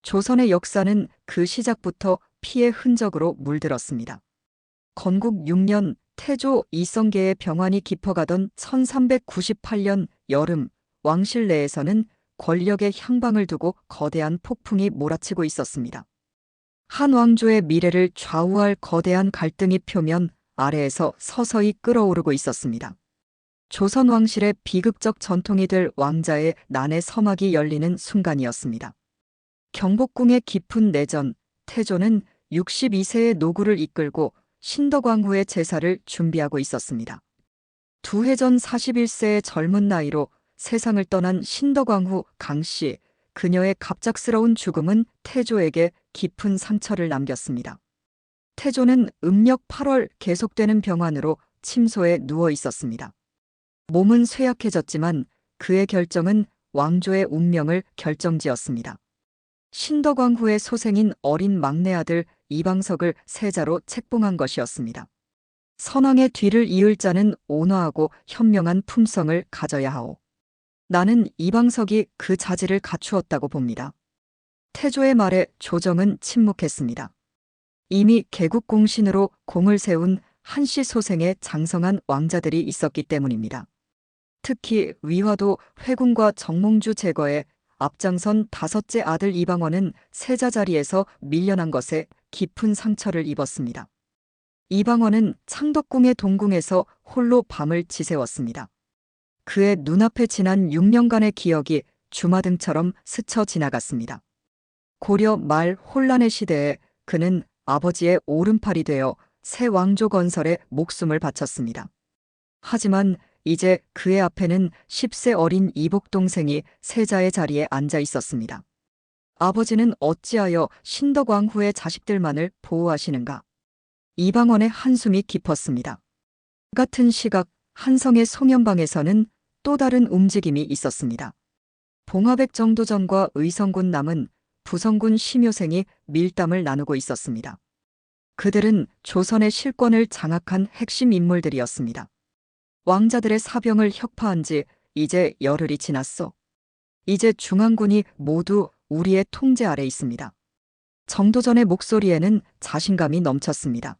조선의 역사는 그 시작부터 피의 흔적으로 물들었습니다. 건국 6년 태조 이성계의 병환이 깊어가던 1398년 여름, 왕실 내에서는 권력의 향방을 두고 거대한 폭풍이 몰아치고 있었습니다. 한 왕조의 미래를 좌우할 거대한 갈등이 표면 아래에서 서서히 끓어오르고 있었습니다. 조선 왕실의 비극적 전통이 될 왕자의 난의 서막이 열리는 순간이었습니다. 경복궁의 깊은 내전, 태조는 62세의 노구를 이끌고 신덕왕후의 제사를 준비하고 있었습니다. 2해 전 41세의 젊은 나이로 세상을 떠난 신덕왕후 강씨, 그녀의 갑작스러운 죽음은 태조에게 깊은 상처를 남겼습니다. 태조는 음력 8월 계속되는 병환으로 침소에 누워 있었습니다. 몸은 쇠약해졌지만 그의 결정은 왕조의 운명을 결정지었습니다. 신덕왕후의 소생인 어린 막내 아들 이방석을 세자로 책봉한 것이었습니다. 선왕의 뒤를 이을 자는 온화하고 현명한 품성을 가져야 하오. 나는 이방석이 그 자질을 갖추었다고 봅니다. 태조의 말에 조정은 침묵했습니다. 이미 개국공신으로 공을 세운 한씨 소생의 장성한 왕자들이 있었기 때문입니다. 특히 위화도 회군과 정몽주 제거에 앞장선 5째 아들 이방원은 세자 자리에서 밀려난 것에 깊은 상처를 입었습니다. 이방원은 창덕궁의 동궁에서 홀로 밤을 지새웠습니다. 그의 눈앞에 지난 6년간의 기억이 주마등처럼 스쳐 지나갔습니다. 고려 말 혼란의 시대에 그는 아버지의 오른팔이 되어 새 왕조 건설에 목숨을 바쳤습니다. 하지만 이제 그의 앞에는 10세 어린 이복 동생이 세자의 자리에 앉아 있었습니다. 아버지는 어찌하여 신덕왕후의 자식들만을 보호하시는가? 이방원의 한숨이 깊었습니다. 같은 시각 한성의 송연방에서는 또 다른 움직임이 있었습니다. 봉화백 정도전과 의성군 남은 부성군 심효생이 밀담을 나누고 있었습니다. 그들은 조선의 실권을 장악한 핵심 인물들이었습니다. 왕자들의 사병을 혁파한 지 이제 열흘이 지났소. 이제 중앙군이 모두 우리의 통제 아래 있습니다. 정도전의 목소리에는 자신감이 넘쳤습니다.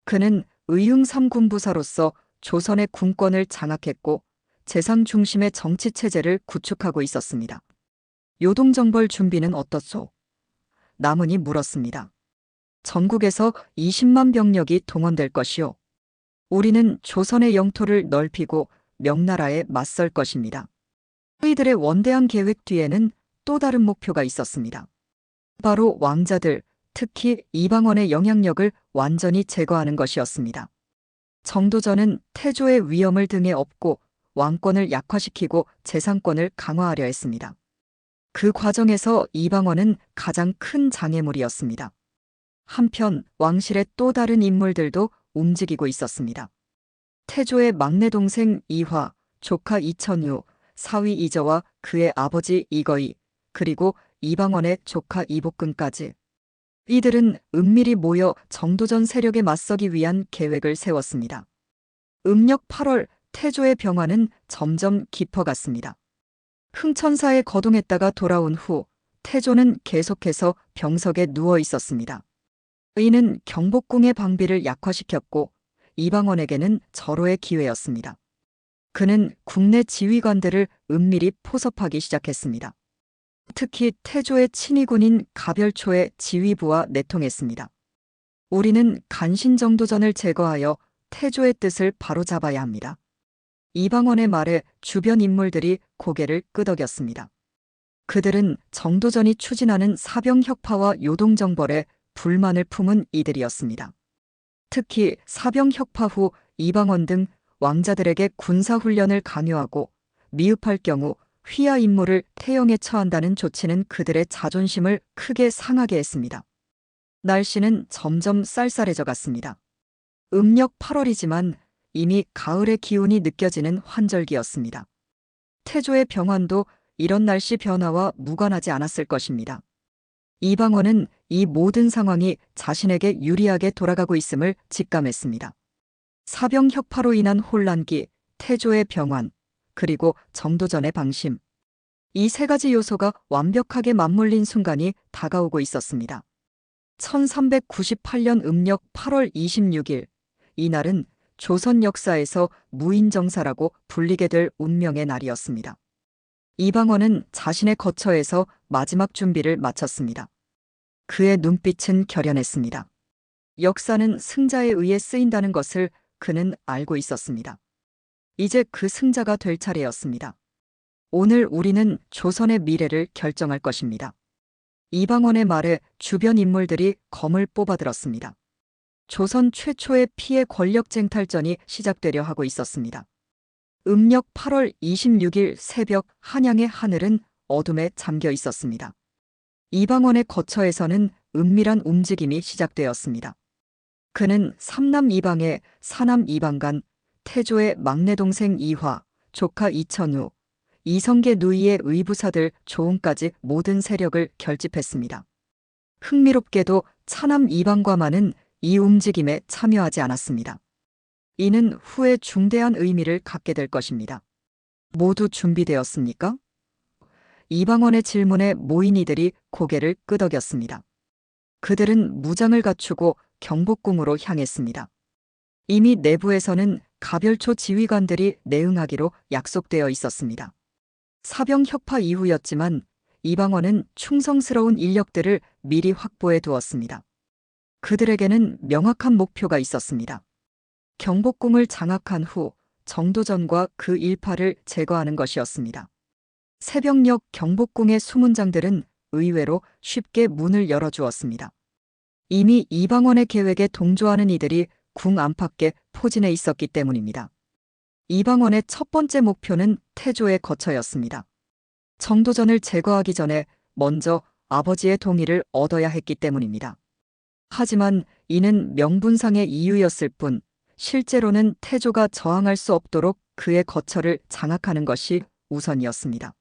그는 의흥 3군부사로서 조선의 군권을 장악했고 재상 중심의 정치체제를 구축하고 있었습니다. 요동정벌 준비는 어떻소? 남은이 물었습니다. 전국에서 20만 병력이 동원될 것이요. 우리는 조선의 영토를 넓히고 명나라에 맞설 것입니다. 저희들의 원대한 계획 뒤에는 또 다른 목표가 있었습니다. 바로 왕자들, 특히 이방원의 영향력을 완전히 제거하는 것이었습니다. 정도전은 태조의 위험을 등에 업고 왕권을 약화시키고 재상권을 강화하려 했습니다. 그 과정에서 이방원은 가장 큰 장애물이었습니다. 한편 왕실의 또 다른 인물들도 움직이고 있었습니다. 태조의 막내 동생 이화, 조카 이천유, 사위 이저와 그의 아버지 이거이, 그리고 이방원의 조카 이복근까지. 이들은 은밀히 모여 정도전 세력에 맞서기 위한 계획을 세웠습니다. 음력 8월 태조의 병환은 점점 깊어갔습니다. 흥천사에 거동했다가 돌아온 후 태조는 계속해서 병석에 누워 있었습니다. 이는 경복궁의 방비를 약화시켰고 이방원에게는 절호의 기회였습니다. 그는 국내 지휘관들을 은밀히 포섭하기 시작했습니다. 특히 태조의 친위군인 가별초의 지휘부와 내통했습니다. 우리는 간신정도전을 제거하여 태조의 뜻을 바로잡아야 합니다. 이방원의 말에 주변 인물들이 고개를 끄덕였습니다. 그들은 정도전이 추진하는 사병 혁파와 요동정벌에 불만을 품은 이들이었습니다. 특히 사병 혁파 후 이방원 등 왕자들에게 군사훈련을 강요하고 미흡할 경우 휘하 임무를 태형에 처한다는 조치는 그들의 자존심을 크게 상하게 했습니다. 날씨는 점점 쌀쌀해져 갔습니다. 음력 8월이지만 이미 가을의 기운이 느껴지는 환절기였습니다. 태조의 병환도 이런 날씨 변화와 무관하지 않았을 것입니다. 이방원은 이 모든 상황이 자신에게 유리하게 돌아가고 있음을 직감했습니다. 사병 혁파로 인한 혼란기, 태조의 병환, 그리고 정도전의 방심. 이 세 가지 요소가 완벽하게 맞물린 순간이 다가오고 있었습니다. 1398년 음력 8월 26일, 이날은 조선 역사에서 무인정사라고 불리게 될 운명의 날이었습니다. 이방원은 자신의 거처에서 마지막 준비를 마쳤습니다. 그의 눈빛은 결연했습니다. 역사는 승자에 의해 쓰인다는 것을 그는 알고 있었습니다. 이제 그 승자가 될 차례였습니다. 오늘 우리는 조선의 미래를 결정할 것입니다. 이방원의 말에 주변 인물들이 검을 뽑아들었습니다. 조선 최초의 피해 권력 쟁탈전이 시작되려 하고 있었습니다. 음력 8월 26일 새벽 한양의 하늘은 어둠에 잠겨 있었습니다. 이방원의 거처에서는 은밀한 움직임이 시작되었습니다. 그는 삼남 이방의 사남 이방간, 태조의 막내 동생 이화, 조카 이천우, 이성계 누이의 의부사들 조응까지 모든 세력을 결집했습니다. 흥미롭게도 차남 이방과만은 이 움직임에 참여하지 않았습니다. 이는 후에 중대한 의미를 갖게 될 것입니다. 모두 준비되었습니까? 이방원의 질문에 모인 이들이 고개를 끄덕였습니다. 그들은 무장을 갖추고 경복궁으로 향했습니다. 이미 내부에서는 가별초 지휘관들이 내응하기로 약속되어 있었습니다. 사병 혁파 이후였지만 이방원은 충성스러운 인력들을 미리 확보해 두었습니다. 그들에게는 명확한 목표가 있었습니다. 경복궁을 장악한 후 정도전과 그 일파를 제거하는 것이었습니다. 새벽녘 경복궁의 수문장들은 의외로 쉽게 문을 열어주었습니다. 이미 이방원의 계획에 동조하는 이들이 궁 안팎에 포진해 있었기 때문입니다. 이방원의 첫 번째 목표는 태조의 거처였습니다. 정도전을 제거하기 전에 먼저 아버지의 동의를 얻어야 했기 때문입니다. 하지만 이는 명분상의 이유였을 뿐 실제로는 태조가 저항할 수 없도록 그의 거처를 장악하는 것이 우선이었습니다.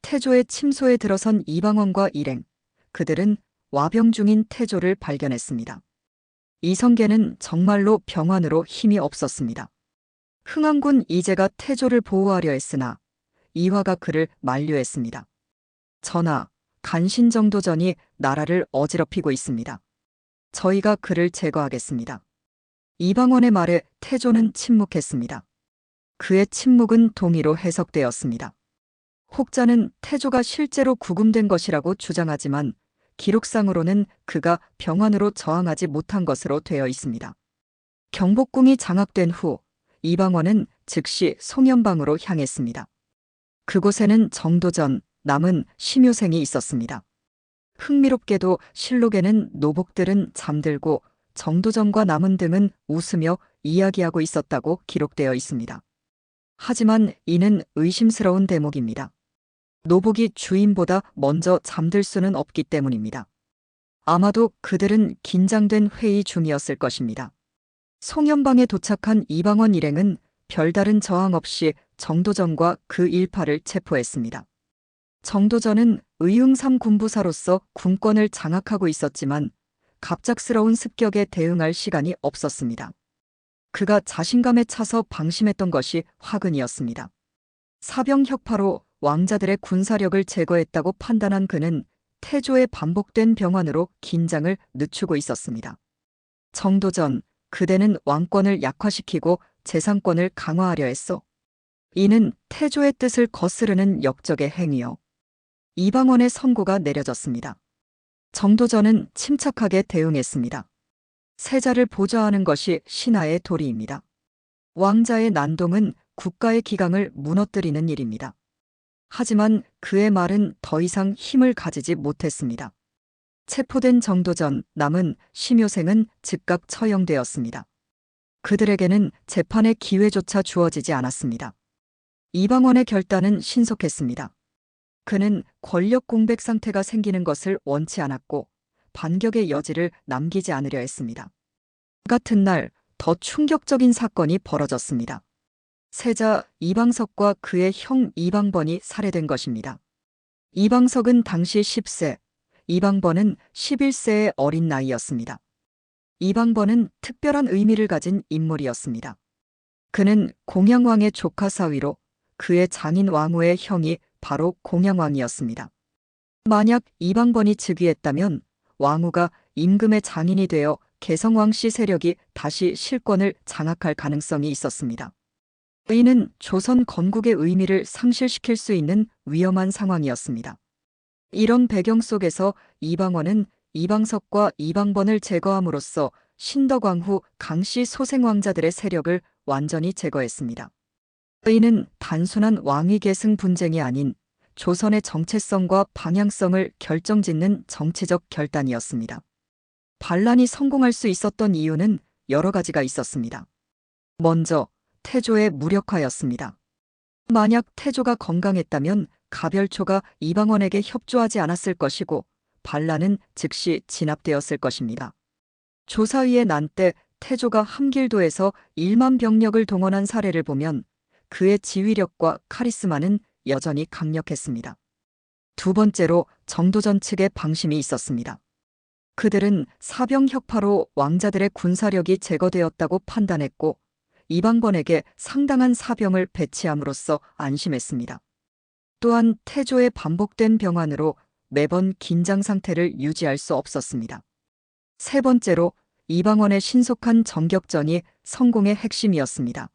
태조의 침소에 들어선 이방원과 일행, 그들은 와병 중인 태조를 발견했습니다. 이성계는 정말로 병환으로 힘이 없었습니다. 흥안군 이제가 태조를 보호하려 했으나 이화가 그를 만류했습니다. 전하, 간신정도전이 나라를 어지럽히고 있습니다. 저희가 그를 제거하겠습니다. 이방원의 말에 태조는 침묵했습니다. 그의 침묵은 동의로 해석되었습니다. 혹자는 태조가 실제로 구금된 것이라고 주장하지만 기록상으로는 그가 병환으로 저항하지 못한 것으로 되어 있습니다. 경복궁이 장악된 후 이방원은 즉시 송연방으로 향했습니다. 그곳에는 정도전, 남은 심효생이 있었습니다. 흥미롭게도 실록에는 노복들은 잠들고 정도전과 남은 등은 웃으며 이야기하고 있었다고 기록되어 있습니다. 하지만 이는 의심스러운 대목입니다. 노복이 주인보다 먼저 잠들 수는 없기 때문입니다. 아마도 그들은 긴장된 회의 중이었을 것입니다. 송연방에 도착한 이방원 일행은 별다른 저항 없이 정도전과 그 일파를 체포했습니다. 정도전은 의흥삼 군부사로서 군권을 장악하고 있었지만 갑작스러운 습격에 대응할 시간이 없었습니다. 그가 자신감에 차서 방심했던 것이 화근이었습니다. 사병 혁파로 왕자들의 군사력을 제거했다고 판단한 그는 태조의 반복된 병환으로 긴장을 늦추고 있었습니다. 정도전, 그대는 왕권을 약화시키고 재상권을 강화하려 했소. 이는 태조의 뜻을 거스르는 역적의 행위요. 이방원의 선고가 내려졌습니다. 정도전은 침착하게 대응했습니다. 세자를 보좌하는 것이 신하의 도리입니다. 왕자의 난동은 국가의 기강을 무너뜨리는 일입니다. 하지만 그의 말은 더 이상 힘을 가지지 못했습니다. 체포된 정도전, 남은 심효생은 즉각 처형되었습니다. 그들에게는 재판의 기회조차 주어지지 않았습니다. 이방원의 결단은 신속했습니다. 그는 권력 공백 상태가 생기는 것을 원치 않았고 반격의 여지를 남기지 않으려 했습니다. 같은 날 더 충격적인 사건이 벌어졌습니다. 세자 이방석과 그의 형 이방번이 살해된 것입니다. 이방석은 당시 10세, 이방번은 11세의 어린 나이였습니다. 이방번은 특별한 의미를 가진 인물이었습니다. 그는 공양왕의 조카 사위로 그의 장인 왕후의 형이 바로 공양왕이었습니다. 만약 이방번이 즉위했다면 왕후가 임금의 장인이 되어 개성왕씨 세력이 다시 실권을 장악할 가능성이 있었습니다. 이는 조선 건국의 의미를 상실시킬 수 있는 위험한 상황이었습니다. 이런 배경 속에서 이방원은 이방석과 이방번을 제거함으로써 신덕왕후 강씨 소생왕자들의 세력을 완전히 제거했습니다. 이는 단순한 왕위 계승 분쟁이 아닌 조선의 정체성과 방향성을 결정짓는 정치적 결단이었습니다. 반란이 성공할 수 있었던 이유는 여러 가지가 있었습니다. 먼저 태조의 무력화였습니다. 만약 태조가 건강했다면 가별초가 이방원에게 협조하지 않았을 것이고 반란은 즉시 진압되었을 것입니다. 조사위의 난 때 태조가 함길도에서 1만 병력을 동원한 사례를 보면 그의 지휘력과 카리스마는 여전히 강력했습니다. 두 번째로 정도전 측의 방심이 있었습니다. 그들은 사병혁파로 왕자들의 군사력이 제거되었다고 판단했고 이방번에게 상당한 사병을 배치함으로써 안심했습니다. 또한 태조의 반복된 병환으로 매번 긴장 상태를 유지할 수 없었습니다. 세 번째로 이방원의 신속한 정격전이 성공의 핵심이었습니다.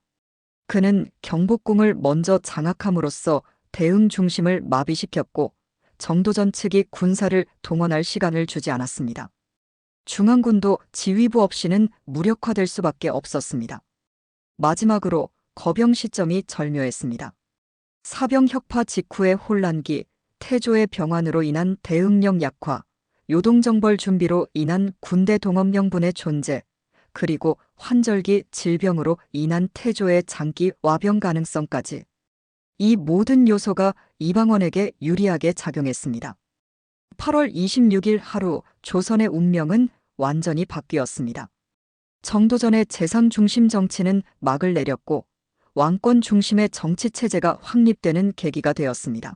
그는 경복궁을 먼저 장악함으로써 대응 중심을 마비시켰고 정도전 측이 군사를 동원할 시간을 주지 않았습니다. 중앙군도 지휘부 없이는 무력화될 수밖에 없었습니다. 마지막으로 거병 시점이 절묘했습니다. 사병혁파 직후의 혼란기, 태조의 병환으로 인한 대응력 약화, 요동정벌 준비로 인한 군대 동원명분의 존재, 그리고 환절기 질병으로 인한 태조의 장기 와병 가능성까지. 이 모든 요소가 이방원에게 유리하게 작용했습니다. 8월 26일 하루 조선의 운명은 완전히 바뀌었습니다. 정도전의 재상 중심 정치는 막을 내렸고 왕권 중심의 정치체제가 확립되는 계기가 되었습니다.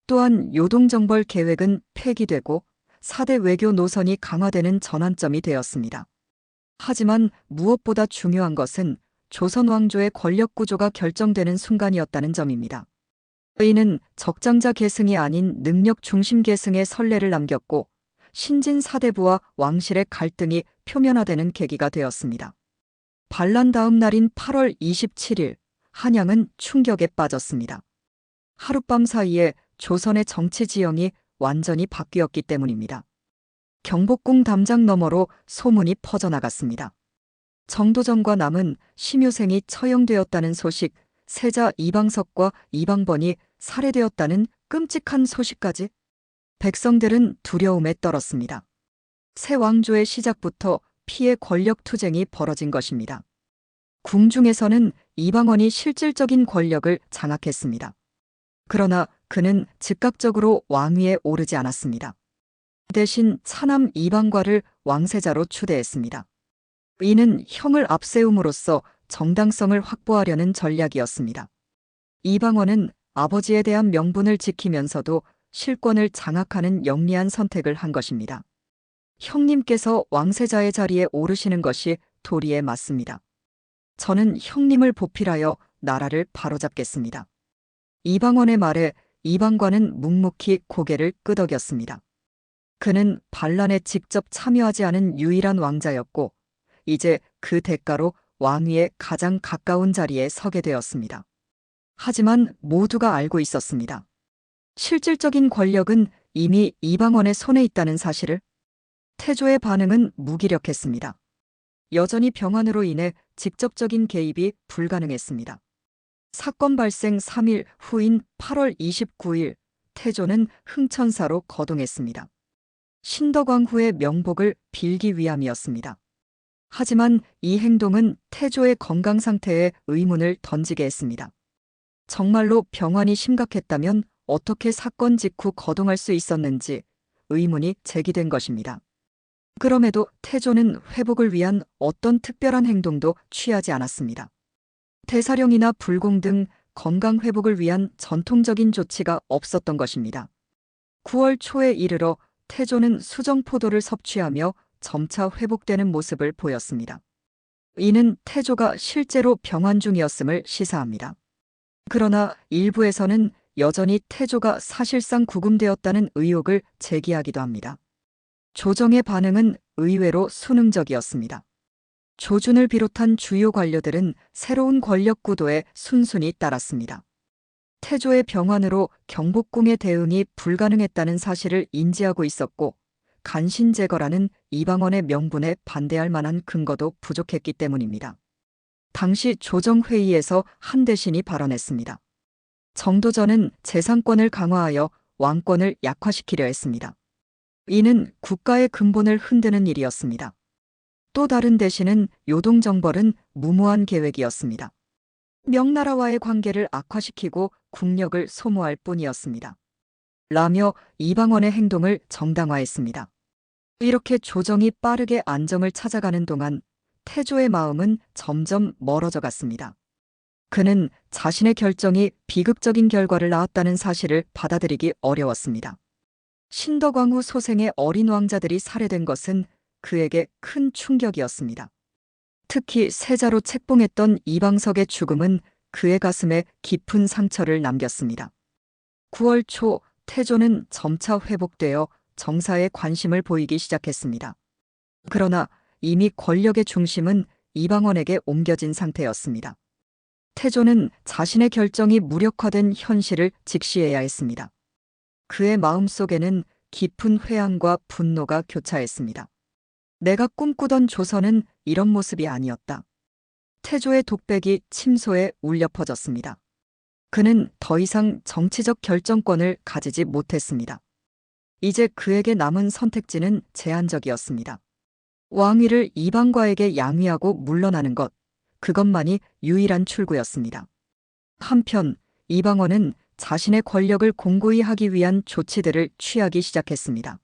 또한 요동정벌 계획은 폐기되고 4대 외교 노선이 강화되는 전환점이 되었습니다. 하지만 무엇보다 중요한 것은 조선 왕조의 권력 구조가 결정되는 순간이었다는 점입니다. 이는 적장자 계승이 아닌 능력 중심 계승의 선례를 남겼고 신진 사대부와 왕실의 갈등이 표면화되는 계기가 되었습니다. 반란 다음 날인 8월 27일, 한양은 충격에 빠졌습니다. 하룻밤 사이에 조선의 정치 지형이 완전히 바뀌었기 때문입니다. 경복궁 담장 너머로 소문이 퍼져나갔습니다. 정도전과 남은 심효생이 처형되었다는 소식, 세자 이방석과 이방번이 살해되었다는 끔찍한 소식까지. 백성들은 두려움에 떨었습니다. 새 왕조의 시작부터 피해 권력 투쟁이 벌어진 것입니다. 궁중에서는 이방원이 실질적인 권력을 장악했습니다. 그러나 그는 즉각적으로 왕위에 오르지 않았습니다. 대신 차남 이방과를 왕세자로 추대했습니다. 이는 형을 앞세움으로써 정당성을 확보하려는 전략이었습니다. 이방원은 아버지에 대한 명분을 지키면서도 실권을 장악하는 영리한 선택을 한 것입니다. 형님께서 왕세자의 자리에 오르시는 것이 도리에 맞습니다. 저는 형님을 보필하여 나라를 바로잡겠습니다. 이방원의 말에 이방과는 묵묵히 고개를 끄덕였습니다. 그는 반란에 직접 참여하지 않은 유일한 왕자였고 이제 그 대가로 왕위에 가장 가까운 자리에 서게 되었습니다. 하지만 모두가 알고 있었습니다. 실질적인 권력은 이미 이방원의 손에 있다는 사실을. 태조의 반응은 무기력했습니다. 여전히 병환으로 인해 직접적인 개입이 불가능했습니다. 사건 발생 3일 후인 8월 29일, 태조는 흥천사로 거동했습니다. 신덕왕후의 명복을 빌기 위함이었습니다. 하지만 이 행동은 태조의 건강 상태에 의문을 던지게 했습니다. 정말로 병환이 심각했다면 어떻게 사건 직후 거동할 수 있었는지 의문이 제기된 것입니다. 그럼에도 태조는 회복을 위한 어떤 특별한 행동도 취하지 않았습니다. 대사령이나 불공 등 건강 회복을 위한 전통적인 조치가 없었던 것입니다. 9월 초에 이르러 태조는 수정포도를 섭취하며 점차 회복되는 모습을 보였습니다. 이는 태조가 실제로 병환 중이었음을 시사합니다. 그러나 일부에서는 여전히 태조가 사실상 구금되었다는 의혹을 제기하기도 합니다. 조정의 반응은 의외로 순응적이었습니다. 조준을 비롯한 주요 관료들은 새로운 권력 구도에 순순히 따랐습니다. 태조의 병환으로 경복궁의 대응이 불가능했다는 사실을 인지하고 있었고, 간신제거라는 이방원의 명분에 반대할 만한 근거도 부족했기 때문입니다. 당시 조정회의에서 한 대신이 발언했습니다. 정도전은 재상권을 강화하여 왕권을 약화시키려 했습니다. 이는 국가의 근본을 흔드는 일이었습니다. 또 다른 대신은 요동정벌은 무모한 계획이었습니다. 명나라와의 관계를 악화시키고 국력을 소모할 뿐이었습니다. 라며 이방원의 행동을 정당화했습니다. 이렇게 조정이 빠르게 안정을 찾아가는 동안 태조의 마음은 점점 멀어져 갔습니다. 그는 자신의 결정이 비극적인 결과를 낳았다는 사실을 받아들이기 어려웠습니다. 신덕왕후 소생의 어린 왕자들이 살해된 것은 그에게 큰 충격이었습니다. 특히 세자로 책봉했던 이방석의 죽음은 그의 가슴에 깊은 상처를 남겼습니다. 9월 초 태조는 점차 회복되어 정사에 관심을 보이기 시작했습니다. 그러나 이미 권력의 중심은 이방원에게 옮겨진 상태였습니다. 태조는 자신의 결정이 무력화된 현실을 직시해야 했습니다. 그의 마음속에는 깊은 회한과 분노가 교차했습니다. 내가 꿈꾸던 조선은 이런 모습이 아니었다. 태조의 독백이 침소에 울려 퍼졌습니다. 그는 더 이상 정치적 결정권을 가지지 못했습니다. 이제 그에게 남은 선택지는 제한적이었습니다. 왕위를 이방과에게 양위하고 물러나는 것, 그것만이 유일한 출구였습니다. 한편 이방원은 자신의 권력을 공고히 하기 위한 조치들을 취하기 시작했습니다.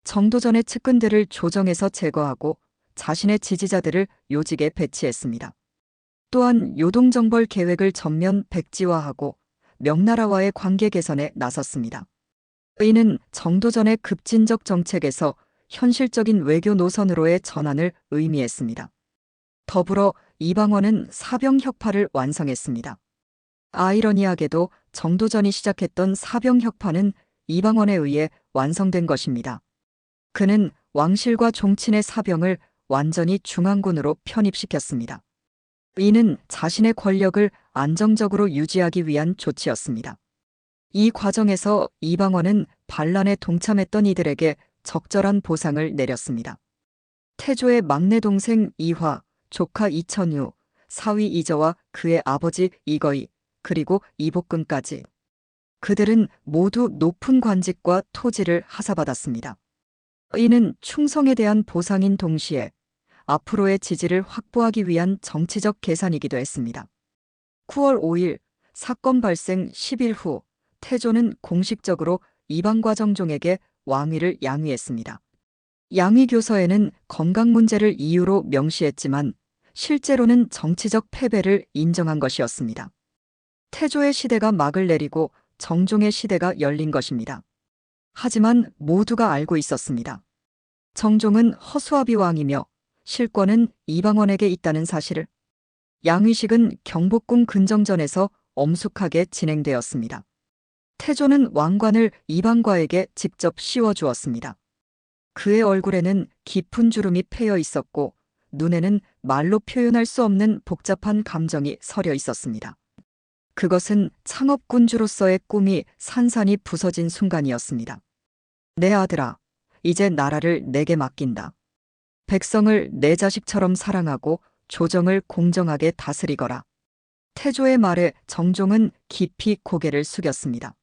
정도전의 측근들을 조정에서 제거하고 자신의 지지자들을 요직에 배치했습니다. 또한 요동정벌 계획을 전면 백지화하고 명나라와의 관계 개선에 나섰습니다. 이는 정도전의 급진적 정책에서 현실적인 외교 노선으로의 전환을 의미했습니다. 더불어 이방원은 사병혁파를 완성했습니다. 아이러니하게도 정도전이 시작했던 사병혁파는 이방원에 의해 완성된 것입니다. 그는 왕실과 종친의 사병을 완전히 중앙군으로 편입시켰습니다. 이는 자신의 권력을 안정적으로 유지하기 위한 조치였습니다. 이 과정에서 이방원은 반란에 동참했던 이들에게 적절한 보상을 내렸습니다. 태조의 막내 동생 이화, 조카 이천유, 사위 이저와 그의 아버지 이거이, 그리고 이복근까지. 그들은 모두 높은 관직과 토지를 하사받았습니다. 이는 충성에 대한 보상인 동시에 앞으로의 지지를 확보하기 위한 정치적 계산이기도 했습니다. 9월 5일 사건 발생 10일 후 태조는 공식적으로 이방과 정종에게 왕위를 양위했습니다. 양위교서에는 건강 문제를 이유로 명시했지만 실제로는 정치적 패배를 인정한 것이었습니다. 태조의 시대가 막을 내리고 정종의 시대가 열린 것입니다. 하지만 모두가 알고 있었습니다. 정종은 허수아비 왕이며 실권은 이방원에게 있다는 사실을. 양위식은 경복궁 근정전에서 엄숙하게 진행되었습니다. 태조는 왕관을 이방과에게 직접 씌워주었습니다. 그의 얼굴에는 깊은 주름이 패여 있었고 눈에는 말로 표현할 수 없는 복잡한 감정이 서려 있었습니다. 그것은 창업군주로서의 꿈이 산산이 부서진 순간이었습니다. 내 아들아, 이제 나라를 내게 맡긴다. 백성을 내 자식처럼 사랑하고 조정을 공정하게 다스리거라. 태조의 말에 정종은 깊이 고개를 숙였습니다.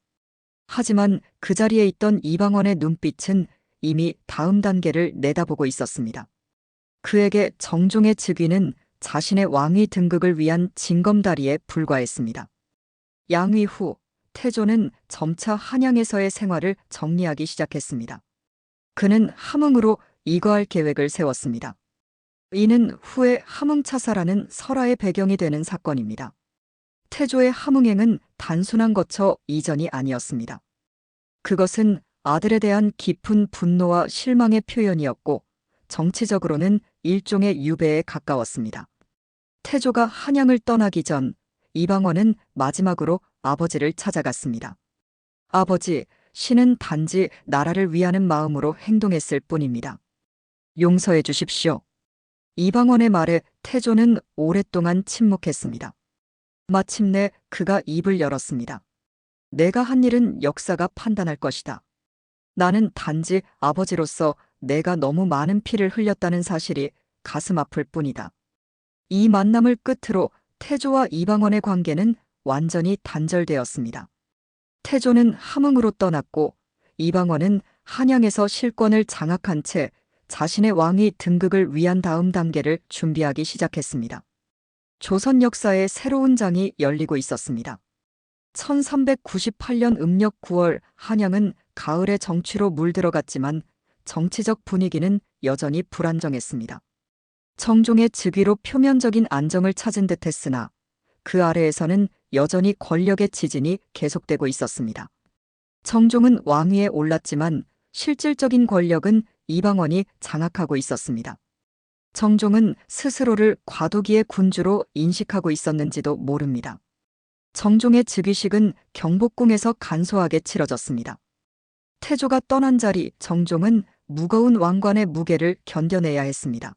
하지만 그 자리에 있던 이방원의 눈빛은 이미 다음 단계를 내다보고 있었습니다. 그에게 정종의 즉위는 자신의 왕위 등극을 위한 징검다리에 불과했습니다. 양위 후 태조는 점차 한양에서의 생활을 정리하기 시작했습니다. 그는 함흥으로 이거할 계획을 세웠습니다. 이는 후에 함흥차사라는 설화의 배경이 되는 사건입니다. 태조의 함흥행은 단순한 거처 이전이 아니었습니다. 그것은 아들에 대한 깊은 분노와 실망의 표현이었고 정치적으로는 일종의 유배에 가까웠습니다. 태조가 한양을 떠나기 전 이방원은 마지막으로 아버지를 찾아갔습니다. 아버지, 신은 단지 나라를 위하는 마음으로 행동했을 뿐입니다. 용서해 주십시오. 이방원의 말에 태조는 오랫동안 침묵했습니다. 마침내 그가 입을 열었습니다. 내가 한 일은 역사가 판단할 것이다. 나는 단지 아버지로서 내가 너무 많은 피를 흘렸다는 사실이 가슴 아플 뿐이다. 이 만남을 끝으로 태조와 이방원의 관계는 완전히 단절되었습니다. 태조는 함흥으로 떠났고 이방원은 한양에서 실권을 장악한 채 자신의 왕위 등극을 위한 다음 단계를 준비하기 시작했습니다. 조선 역사의 새로운 장이 열리고 있었습니다. 1398년 음력 9월 한양은 가을의 정취로 물들어갔지만 정치적 분위기는 여전히 불안정했습니다. 정종의 즉위로 표면적인 안정을 찾은 듯했으나 그 아래에서는 여전히 권력의 지진이 계속되고 있었습니다. 정종은 왕위에 올랐지만 실질적인 권력은 이방원이 장악하고 있었습니다. 정종은 스스로를 과도기의 군주로 인식하고 있었는지도 모릅니다. 정종의 즉위식은 경복궁에서 간소하게 치러졌습니다. 태조가 떠난 자리 정종은 무거운 왕관의 무게를 견뎌내야 했습니다.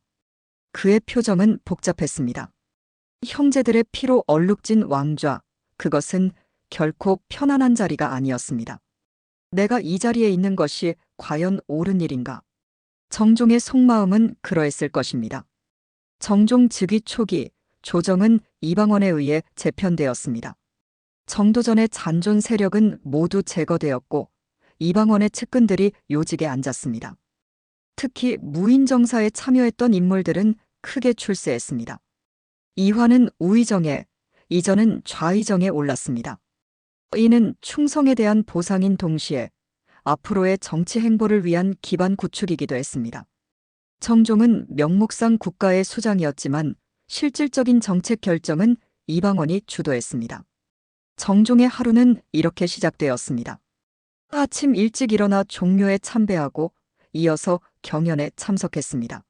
그의 표정은 복잡했습니다. 형제들의 피로 얼룩진 왕좌, 그것은 결코 편안한 자리가 아니었습니다. 내가 이 자리에 있는 것이 과연 옳은 일인가? 정종의 속마음은 그러했을 것입니다. 정종 즉위 초기, 조정은 이방원에 의해 재편되었습니다. 정도전의 잔존 세력은 모두 제거되었고 이방원의 측근들이 요직에 앉았습니다. 특히 무인정사에 참여했던 인물들은 크게 출세했습니다. 이화는 우의정에, 이전은 좌의정에 올랐습니다. 이는 충성에 대한 보상인 동시에 앞으로의 정치 행보를 위한 기반 구축이기도 했습니다. 정종은 명목상 국가의 수장이었지만 실질적인 정책 결정은 이방원이 주도했습니다. 정종의 하루는 이렇게 시작되었습니다. 아침 일찍 일어나 종묘에 참배하고 이어서 경연에 참석했습니다.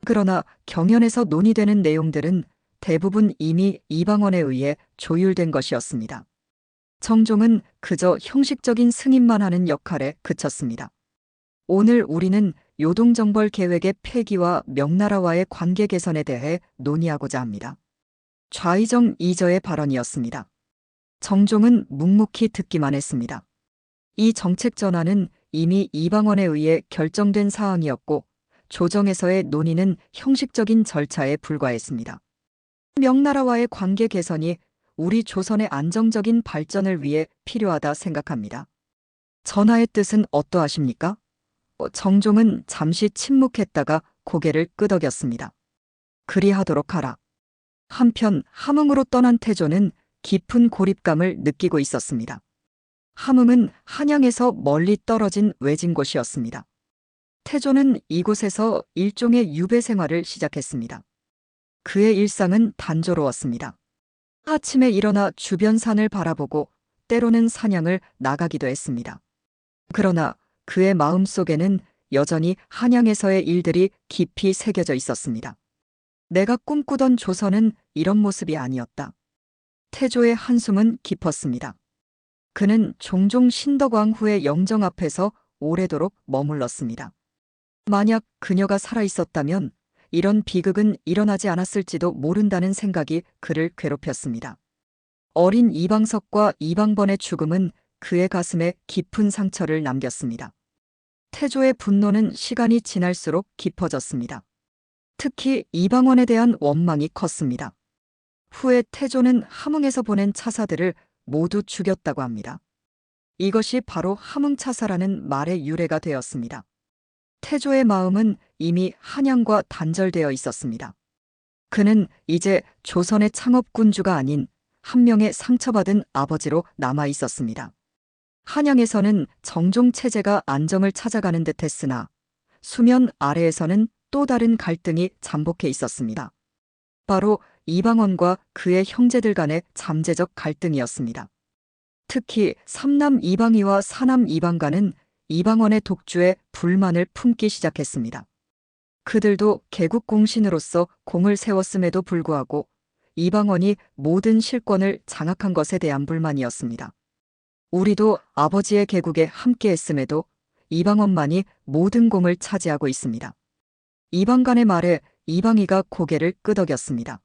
그러나 경연에서 논의되는 내용들은 대부분 이미 이방원에 의해 조율된 것이었습니다. 정종은 그저 형식적인 승인만 하는 역할에 그쳤습니다. 오늘 우리는 요동정벌 계획의 폐기와 명나라와의 관계 개선에 대해 논의하고자 합니다. 좌의정 이저의 발언이었습니다. 정종은 묵묵히 듣기만 했습니다. 이 정책 전환은 이미 이방원에 의해 결정된 사항이었고 조정에서의 논의는 형식적인 절차에 불과했습니다. 명나라와의 관계 개선이 우리 조선의 안정적인 발전을 위해 필요하다 생각합니다. 전하의 뜻은 어떠하십니까? 정종은 잠시 침묵했다가 고개를 끄덕였습니다. 그리하도록 하라. 한편 함흥으로 떠난 태조는 깊은 고립감을 느끼고 있었습니다. 함흥은 한양에서 멀리 떨어진 외진 곳이었습니다. 태조는 이곳에서 일종의 유배 생활을 시작했습니다. 그의 일상은 단조로웠습니다. 아침에 일어나 주변 산을 바라보고 때로는 사냥을 나가기도 했습니다. 그러나 그의 마음속에는 여전히 한양에서의 일들이 깊이 새겨져 있었습니다. 내가 꿈꾸던 조선은 이런 모습이 아니었다. 태조의 한숨은 깊었습니다. 그는 종종 신덕왕 후의 영정 앞에서 오래도록 머물렀습니다. 만약 그녀가 살아있었다면 이런 비극은 일어나지 않았을지도 모른다는 생각이 그를 괴롭혔습니다. 어린 이방석과 이방번의 죽음은 그의 가슴에 깊은 상처를 남겼습니다. 태조의 분노는 시간이 지날수록 깊어졌습니다. 특히 이방원에 대한 원망이 컸습니다. 후에 태조는 함흥에서 보낸 차사들을 모두 죽였다고 합니다. 이것이 바로 함흥차사라는 말의 유래가 되었습니다. 태조의 마음은 이미 한양과 단절되어 있었습니다. 그는 이제 조선의 창업군주가 아닌 한 명의 상처받은 아버지로 남아 있었습니다. 한양에서는 정종 체제가 안정을 찾아가는 듯 했으나 수면 아래에서는 또 다른 갈등이 잠복해 있었습니다. 바로 이방원과 그의 형제들 간의 잠재적 갈등이었습니다. 특히 삼남 이방이와 사남 이방간은 이방원의 독주에 불만을 품기 시작했습니다. 그들도 개국공신으로서 공을 세웠음에도 불구하고 이방원이 모든 실권을 장악한 것에 대한 불만이었습니다. 우리도 아버지의 개국에 함께했음에도 이방원만이 모든 공을 차지하고 있습니다. 이방간의 말에 이방이가 고개를 끄덕였습니다.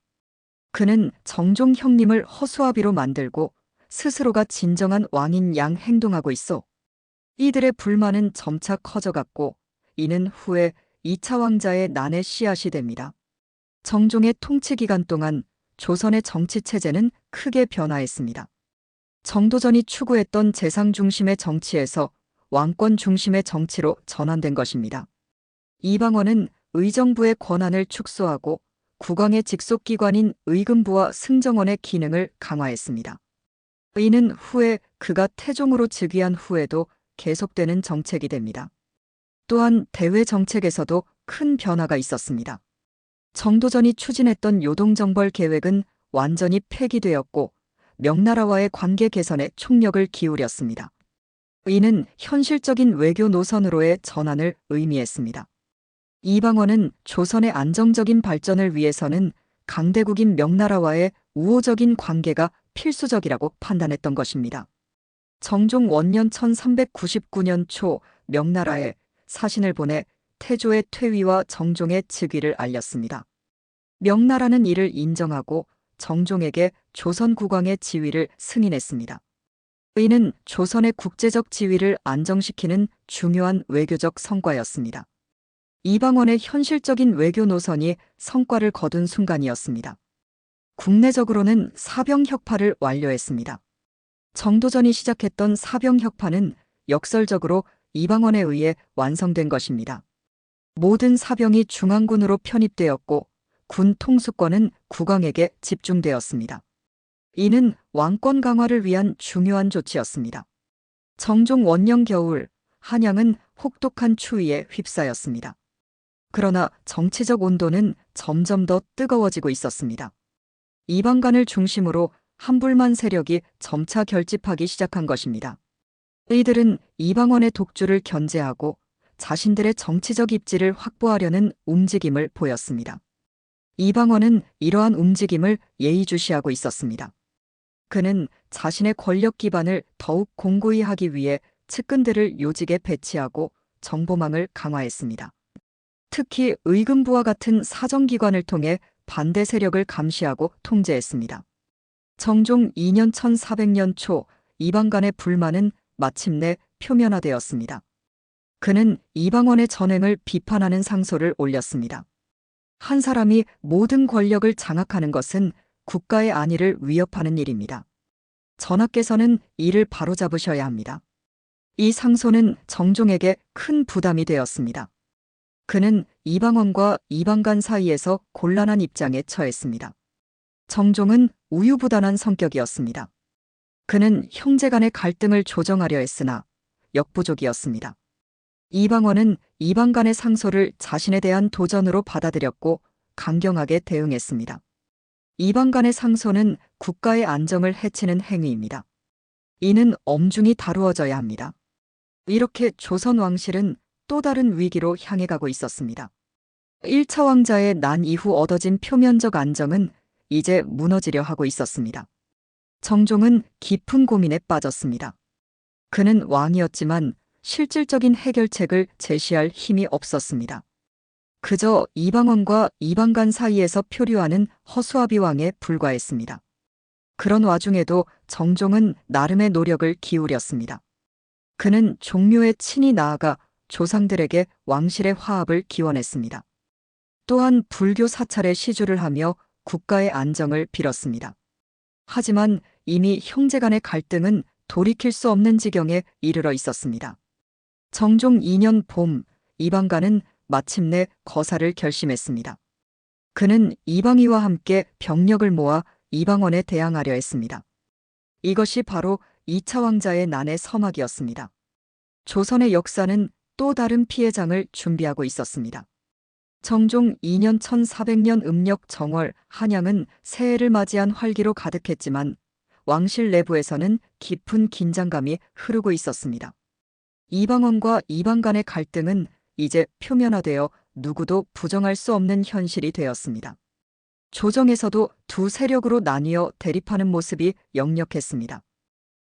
그는 정종 형님을 허수아비로 만들고 스스로가 진정한 왕인 양 행동하고 있어. 이들의 불만은 점차 커져갔고 이는 후에 2차 왕자의 난의 씨앗이 됩니다. 정종의 통치 기간 동안 조선의 정치 체제는 크게 변화했습니다. 정도전이 추구했던 재상 중심의 정치에서 왕권 중심의 정치로 전환된 것입니다. 이방원은 의정부의 권한을 축소하고 국왕의 직속기관인 의금부와 승정원의 기능을 강화했습니다. 이는 후에 그가 태종으로 즉위한 후에도 계속되는 정책이 됩니다. 또한 대외 정책에서도 큰 변화가 있었습니다. 정도전이 추진했던 요동정벌 계획은 완전히 폐기되었고 명나라와의 관계 개선에 총력을 기울였습니다. 이는 현실적인 외교 노선으로의 전환을 의미했습니다. 이방원은 조선의 안정적인 발전을 위해서는 강대국인 명나라와의 우호적인 관계가 필수적이라고 판단했던 것입니다. 정종 원년 1399년 초 명나라에 사신을 보내 태조의 퇴위와 정종의 즉위를 알렸습니다. 명나라는 이를 인정하고 정종에게 조선 국왕의 지위를 승인했습니다. 이는 조선의 국제적 지위를 안정시키는 중요한 외교적 성과였습니다. 이방원의 현실적인 외교 노선이 성과를 거둔 순간이었습니다. 국내적으로는 사병혁파를 완료했습니다. 정도전이 시작했던 사병혁파는 역설적으로 이방원에 의해 완성된 것입니다. 모든 사병이 중앙군으로 편입되었고 군 통수권은 국왕에게 집중되었습니다. 이는 왕권 강화를 위한 중요한 조치였습니다. 정종 원년 겨울, 한양은 혹독한 추위에 휩싸였습니다. 그러나 정치적 온도는 점점 더 뜨거워지고 있었습니다. 이방간을 중심으로 한불만 세력이 점차 결집하기 시작한 것입니다. 이들은 이방원의 독주를 견제하고 자신들의 정치적 입지를 확보하려는 움직임을 보였습니다. 이방원은 이러한 움직임을 예의주시하고 있었습니다. 그는 자신의 권력 기반을 더욱 공고히 하기 위해 측근들을 요직에 배치하고 정보망을 강화했습니다. 특히 의금부와 같은 사정기관을 통해 반대 세력을 감시하고 통제했습니다. 정종 2년 1400년 초 이방간의 불만은 마침내 표면화되었습니다. 그는 이방원의 전횡을 비판하는 상소를 올렸습니다. 한 사람이 모든 권력을 장악하는 것은 국가의 안위를 위협하는 일입니다. 전하께서는 이를 바로잡으셔야 합니다. 이 상소는 정종에게 큰 부담이 되었습니다. 그는 이방원과 이방간 사이에서 곤란한 입장에 처했습니다. 정종은 우유부단한 성격이었습니다. 그는 형제 간의 갈등을 조정하려 했으나 역부족이었습니다. 이방원은 이방간의 상소를 자신에 대한 도전으로 받아들였고 강경하게 대응했습니다. 이방간의 상소는 국가의 안정을 해치는 행위입니다. 이는 엄중히 다루어져야 합니다. 이렇게 조선 왕실은 또 다른 위기로 향해 가고 있었습니다. 1차 왕자의 난 이후 얻어진 표면적 안정은 이제 무너지려 하고 있었습니다. 정종은 깊은 고민에 빠졌습니다. 그는 왕이었지만 실질적인 해결책을 제시할 힘이 없었습니다. 그저 이방원과 이방간 사이에서 표류하는 허수아비 왕에 불과했습니다. 그런 와중에도 정종은 나름의 노력을 기울였습니다. 그는 종묘에 친히 나아가 조상들에게 왕실의 화합을 기원했습니다. 또한 불교 사찰에 시주를 하며 국가의 안정을 빌었습니다. 하지만 이미 형제 간의 갈등은 돌이킬 수 없는 지경에 이르러 있었습니다. 정종 2년 봄, 이방간은 마침내 거사를 결심했습니다. 그는 이방이와 함께 병력을 모아 이방원에 대항하려 했습니다. 이것이 바로 2차 왕자의 난의 서막이었습니다. 조선의 역사는 또 다른 피해장을 준비하고 있었습니다. 정종 2년 1400년 음력 정월 한양은 새해를 맞이한 활기로 가득했지만 왕실 내부에서는 깊은 긴장감이 흐르고 있었습니다. 이방원과 이방 간의 갈등은 이제 표면화되어 누구도 부정할 수 없는 현실이 되었습니다. 조정에서도 두 세력으로 나뉘어 대립하는 모습이 역력했습니다.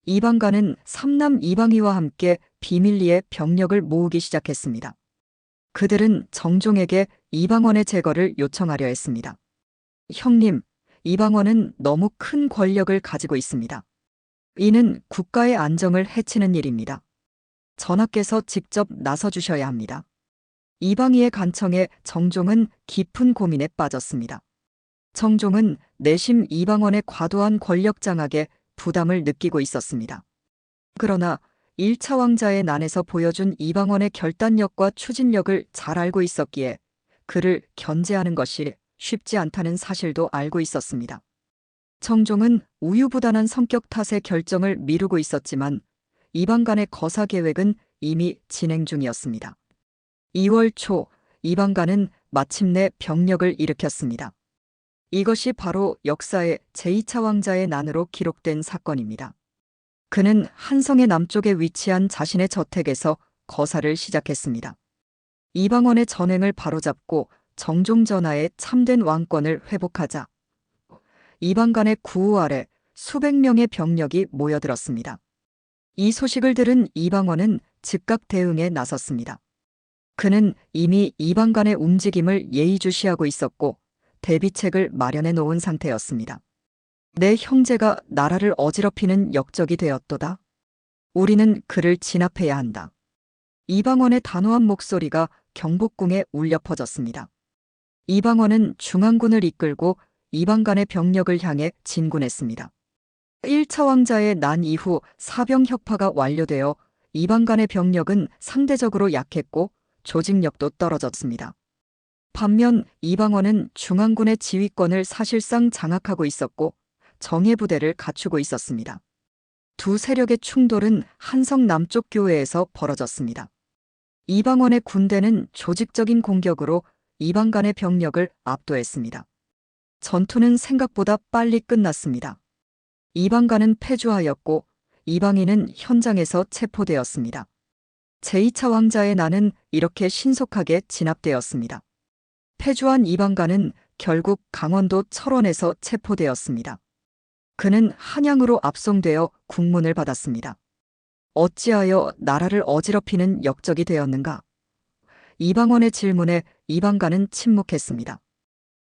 이방가는 삼남 이방이와 함께 비밀리에 병력을 모으기 시작했습니다. 그들은 정종에게 이방원의 제거를 요청하려 했습니다. 형님, 이방원은 너무 큰 권력을 가지고 있습니다. 이는 국가의 안정을 해치는 일입니다. 전하께서 직접 나서주셔야 합니다. 이방이의 간청에 정종은 깊은 고민에 빠졌습니다. 정종은 내심 이방원의 과도한 권력 장악에 부담을 느끼고 있었습니다. 그러나 1차 왕자의 난에서 보여준 이방원의 결단력과 추진력을 잘 알고 있었기에 그를 견제하는 것이 쉽지 않다는 사실도 알고 있었습니다. 정종은 우유부단한 성격 탓에 결정을 미루고 있었지만 이방간의 거사 계획은 이미 진행 중이었습니다. 2월 초 이방간은 마침내 병력을 일으켰습니다. 이것이 바로 역사의 제2차 왕자의 난으로 기록된 사건입니다. 그는 한성의 남쪽에 위치한 자신의 저택에서 거사를 시작했습니다. 이방원의 전횡을 바로잡고 정종 전하의 참된 왕권을 회복하자 이방간의 구호 아래 수백 명의 병력이 모여들었습니다. 이 소식을 들은 이방원은 즉각 대응에 나섰습니다. 그는 이미 이방간의 움직임을 예의주시하고 있었고 대비책을 마련해 놓은 상태였습니다. 내 형제가 나라를 어지럽히는 역적이 되었도다. 우리는 그를 진압해야 한다. 이방원의 단호한 목소리가 경복궁에 울려 퍼졌습니다. 이방원은 중앙군을 이끌고 이방간의 병력을 향해 진군했습니다. 1차 왕자의 난 이후 사병 혁파가 완료되어 이방간의 병력은 상대적으로 약했고 조직력도 떨어졌습니다. 반면 이방원은 중앙군의 지휘권을 사실상 장악하고 있었고 정예부대를 갖추고 있었습니다. 두 세력의 충돌은 한성 남쪽 교회에서 벌어졌습니다. 이방원의 군대는 조직적인 공격으로 이방간의 병력을 압도했습니다. 전투는 생각보다 빨리 끝났습니다. 이방간은 패주하였고 이방인은 현장에서 체포되었습니다. 제2차 왕자의 난은 이렇게 신속하게 진압되었습니다. 패주한 이방간은 결국 강원도 철원에서 체포되었습니다. 그는 한양으로 압송되어 국문을 받았습니다. 어찌하여 나라를 어지럽히는 역적이 되었는가? 이방원의 질문에 이방간은 침묵했습니다.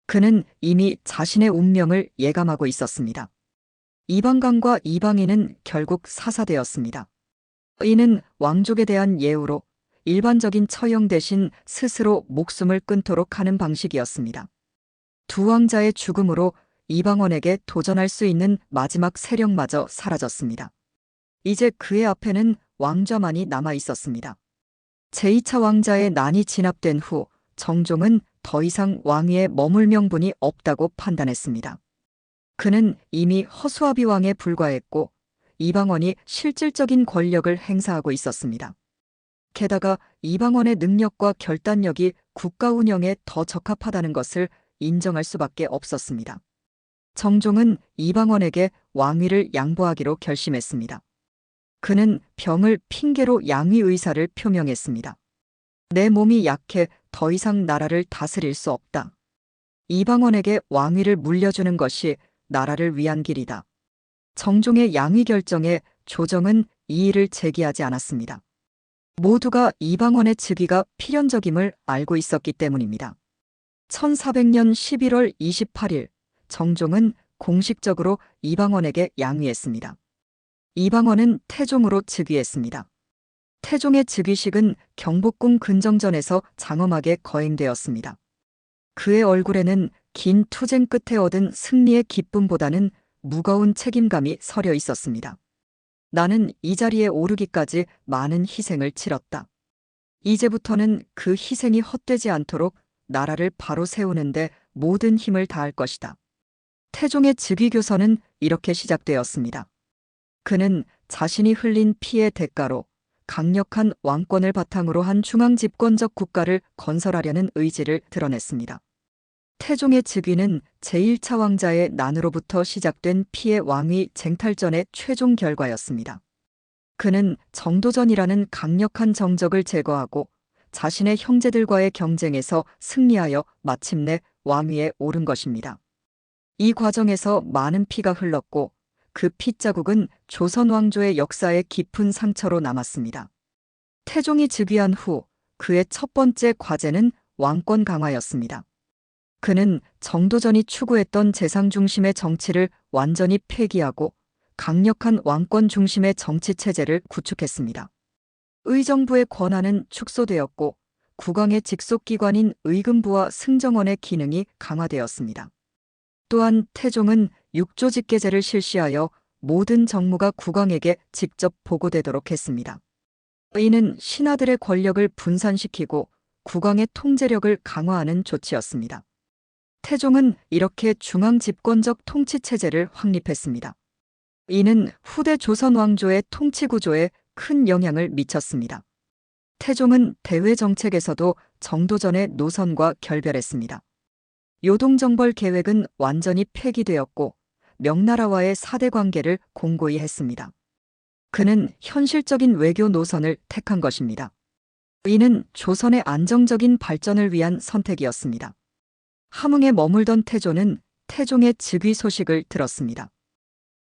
그는 이미 자신의 운명을 예감하고 있었습니다. 이방간과 이방인은 결국 사사되었습니다. 이는 왕족에 대한 예우로 일반적인 처형 대신 스스로 목숨을 끊도록 하는 방식이었습니다. 두 왕자의 죽음으로 이방원에게 도전할 수 있는 마지막 세력마저 사라졌습니다. 이제 그의 앞에는 왕좌만이 남아 있었습니다. 제2차 왕자의 난이 진압된 후 정종은 더 이상 왕위에 머물 명분이 없다고 판단했습니다. 그는 이미 허수아비 왕에 불과했고 이방원이 실질적인 권력을 행사하고 있었습니다. 게다가 이방원의 능력과 결단력이 국가 운영에 더 적합하다는 것을 인정할 수밖에 없었습니다. 정종은 이방원에게 왕위를 양보하기로 결심했습니다. 그는 병을 핑계로 양위 의사를 표명했습니다. 내 몸이 약해 더 이상 나라를 다스릴 수 없다. 이방원에게 왕위를 물려주는 것이 나라를 위한 길이다. 정종의 양위 결정에 조정은 이의를 제기하지 않았습니다. 모두가 이방원의 즉위가 필연적임을 알고 있었기 때문입니다. 1400년 11월 28일 정종은 공식적으로 이방원에게 양위했습니다. 이방원은 태종으로 즉위했습니다. 태종의 즉위식은 경복궁 근정전에서 장엄하게 거행되었습니다. 그의 얼굴에는 긴 투쟁 끝에 얻은 승리의 기쁨보다는 무거운 책임감이 서려 있었습니다. 나는 이 자리에 오르기까지 많은 희생을 치렀다. 이제부터는 그 희생이 헛되지 않도록 나라를 바로 세우는데 모든 힘을 다할 것이다. 태종의 즉위교서는 이렇게 시작되었습니다. 그는 자신이 흘린 피의 대가로 강력한 왕권을 바탕으로 한 중앙집권적 국가를 건설하려는 의지를 드러냈습니다. 태종의 즉위는 제1차 왕자의 난으로부터 시작된 피의 왕위 쟁탈전의 최종 결과였습니다. 그는 정도전이라는 강력한 정적을 제거하고 자신의 형제들과의 경쟁에서 승리하여 마침내 왕위에 오른 것입니다. 이 과정에서 많은 피가 흘렀고 그 핏자국은 조선 왕조의 역사에 깊은 상처로 남았습니다. 태종이 즉위한 후 그의 첫 번째 과제는 왕권 강화였습니다. 그는 정도전이 추구했던 재상 중심의 정치를 완전히 폐기하고 강력한 왕권 중심의 정치 체제를 구축했습니다. 의정부의 권한은 축소되었고 국왕의 직속 기관인 의금부와 승정원의 기능이 강화되었습니다. 또한 태종은 육조직계제를 실시하여 모든 정무가 국왕에게 직접 보고되도록 했습니다. 이는 신하들의 권력을 분산시키고 국왕의 통제력을 강화하는 조치였습니다. 태종은 이렇게 중앙집권적 통치체제를 확립했습니다. 이는 후대 조선 왕조의 통치 구조에 큰 영향을 미쳤습니다. 태종은 대외 정책에서도 정도전의 노선과 결별했습니다. 요동정벌 계획은 완전히 폐기되었고 명나라와의 사대 관계를 공고히 했습니다. 그는 현실적인 외교 노선을 택한 것입니다. 이는 조선의 안정적인 발전을 위한 선택이었습니다. 함흥에 머물던 태조는 태종의 즉위 소식을 들었습니다.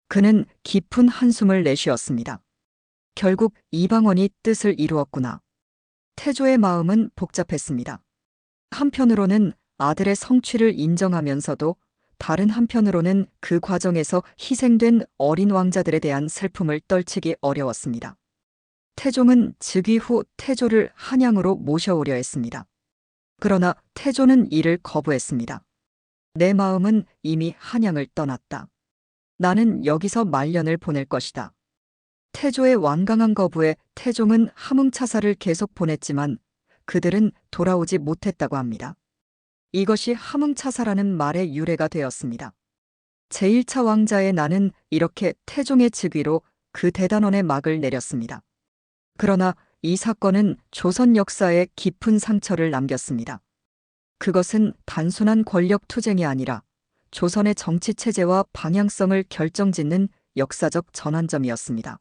그는 깊은 한숨을 내쉬었습니다. 결국 이방원이 뜻을 이루었구나. 태조의 마음은 복잡했습니다. 한편으로는 아들의 성취를 인정하면서도 다른 한편으로는 그 과정에서 희생된 어린 왕자들에 대한 슬픔을 떨치기 어려웠습니다. 태종은 즉위 후 태조를 한양으로 모셔오려 했습니다. 그러나 태조는 이를 거부했습니다. 내 마음은 이미 한양을 떠났다. 나는 여기서 말년을 보낼 것이다. 태조의 완강한 거부에 태종은 함흥차사를 계속 보냈지만 그들은 돌아오지 못했다고 합니다. 이것이 함흥차사라는 말의 유래가 되었습니다. 제1차 왕자의 난은 이렇게 태종의 즉위로 그 대단원의 막을 내렸습니다. 그러나 이 사건은 조선 역사에 깊은 상처를 남겼습니다. 그것은 단순한 권력 투쟁이 아니라 조선의 정치체제와 방향성을 결정짓는 역사적 전환점이었습니다.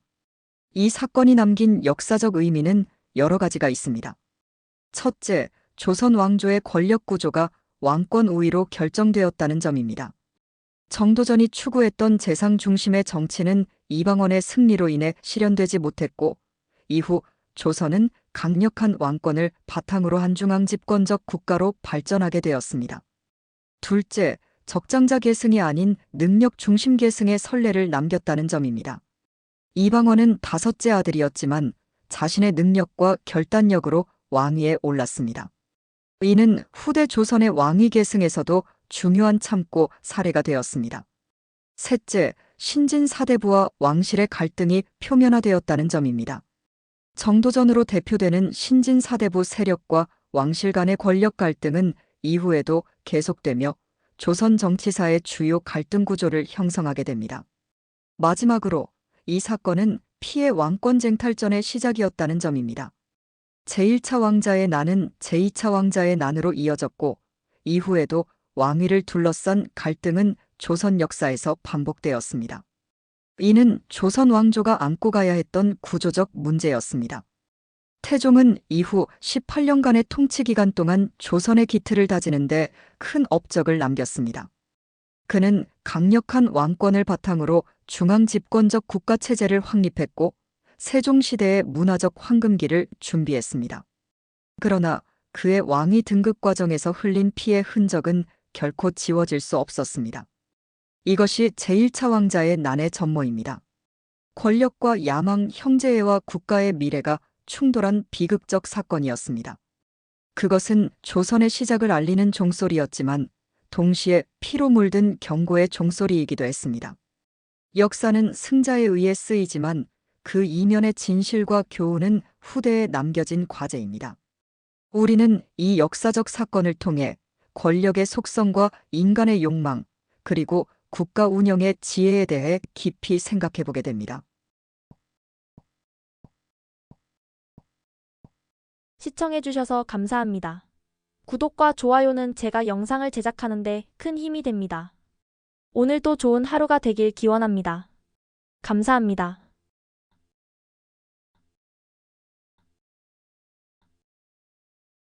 이 사건이 남긴 역사적 의미는 여러 가지가 있습니다. 첫째, 조선 왕조의 권력 구조가 왕권 우위로 결정되었다는 점입니다. 정도전이 추구했던 재상 중심의 정치는 이방원의 승리로 인해 실현되지 못했고 이후 조선은 강력한 왕권을 바탕으로 한 중앙집권적 국가로 발전하게 되었습니다. 둘째, 적장자 계승이 아닌 능력 중심 계승의 선례를 남겼다는 점입니다. 이방원은 다섯째 아들이었지만 자신의 능력과 결단력으로 왕위에 올랐습니다. 이는 후대 조선의 왕위 계승에서도 중요한 참고 사례가 되었습니다. 셋째, 신진 사대부와 왕실의 갈등이 표면화되었다는 점입니다. 정도전으로 대표되는 신진 사대부 세력과 왕실 간의 권력 갈등은 이후에도 계속되며 조선 정치사의 주요 갈등 구조를 형성하게 됩니다. 마지막으로 이 사건은 피해 왕권 쟁탈전의 시작이었다는 점입니다. 제1차 왕자의 난은 제2차 왕자의 난으로 이어졌고 이후에도 왕위를 둘러싼 갈등은 조선 역사에서 반복되었습니다. 이는 조선 왕조가 안고 가야 했던 구조적 문제였습니다. 태종은 이후 18년간의 통치 기간 동안 조선의 기틀을 다지는데 큰 업적을 남겼습니다. 그는 강력한 왕권을 바탕으로 중앙집권적 국가체제를 확립했고 세종시대의 문화적 황금기를 준비했습니다. 그러나 그의 왕위 등극 과정에서 흘린 피의 흔적은 결코 지워질 수 없었습니다. 이것이 제1차 왕자의 난의 전모입니다. 권력과 야망, 형제애와 국가의 미래가 충돌한 비극적 사건이었습니다. 그것은 조선의 시작을 알리는 종소리였지만 동시에 피로 물든 경고의 종소리이기도 했습니다. 역사는 승자에 의해 쓰이지만 그 이면의 진실과 교훈은 후대에 남겨진 과제입니다. 우리는 이 역사적 사건을 통해 권력의 속성과 인간의 욕망, 그리고 국가 운영의 지혜에 대해 깊이 생각해 보게 됩니다. 시청해주셔서 감사합니다. 구독과 좋아요는 제가 영상을 제작하는데 큰 힘이 됩니다. 오늘도 좋은 하루가 되길 기원합니다. 감사합니다.